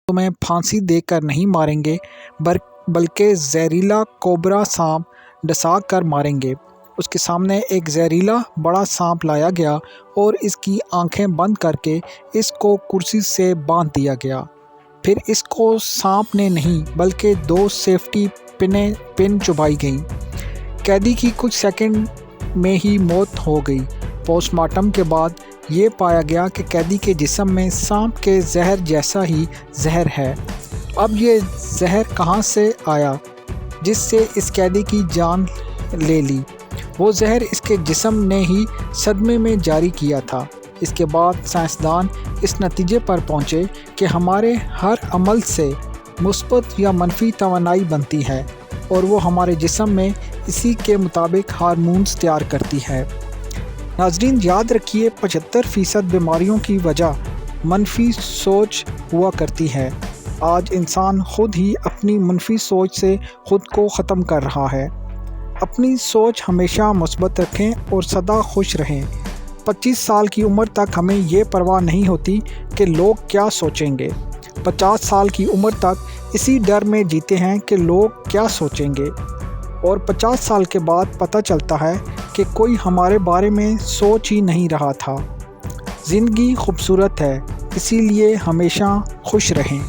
تمہیں پھانسی دے کر نہیں ماریں گے بلکہ زہریلا کوبرا سانپ ڈسا کر ماریں گے۔ اس کے سامنے ایک زہریلا بڑا سانپ لایا گیا اور اس کی آنکھیں بند کر کے اس کو کرسی سے باندھ دیا گیا۔ پھر اس کو سانپ نے نہیں بلکہ 2 سیفٹی پن چبھائی گئیں۔ قیدی کی کچھ سیکنڈ میں ہی موت ہو گئی۔ پوسٹ مارٹم کے بعد یہ پایا گیا کہ قیدی کے جسم میں سانپ کے زہر جیسا ہی زہر ہے۔ اب یہ زہر کہاں سے آیا جس سے اس قیدی کی جان لے لی؟ وہ زہر اس کے جسم نے ہی صدمے میں جاری کیا تھا۔ اس کے بعد سائنسدان اس نتیجے پر پہنچے کہ ہمارے ہر عمل سے مثبت یا منفی توانائی بنتی ہے اور وہ ہمارے جسم میں اسی کے مطابق ہارمونز تیار کرتی ہے۔ ناظرین یاد رکھیے 75% بیماریوں کی وجہ منفی سوچ ہوا کرتی ہے۔ آج انسان خود ہی اپنی منفی سوچ سے خود کو ختم کر رہا ہے۔ اپنی سوچ ہمیشہ مثبت رکھیں اور سدا خوش رہیں۔ 25 سال کی عمر تک ہمیں یہ پرواہ نہیں ہوتی کہ لوگ کیا سوچیں گے۔ 50 سال کی عمر تک اسی ڈر میں جیتے ہیں کہ لوگ کیا سوچیں گے، اور 50 سال کے بعد پتہ چلتا ہے کہ کوئی ہمارے بارے میں سوچ ہی نہیں رہا تھا۔ زندگی خوبصورت ہے، اسی لیے ہمیشہ خوش رہیں۔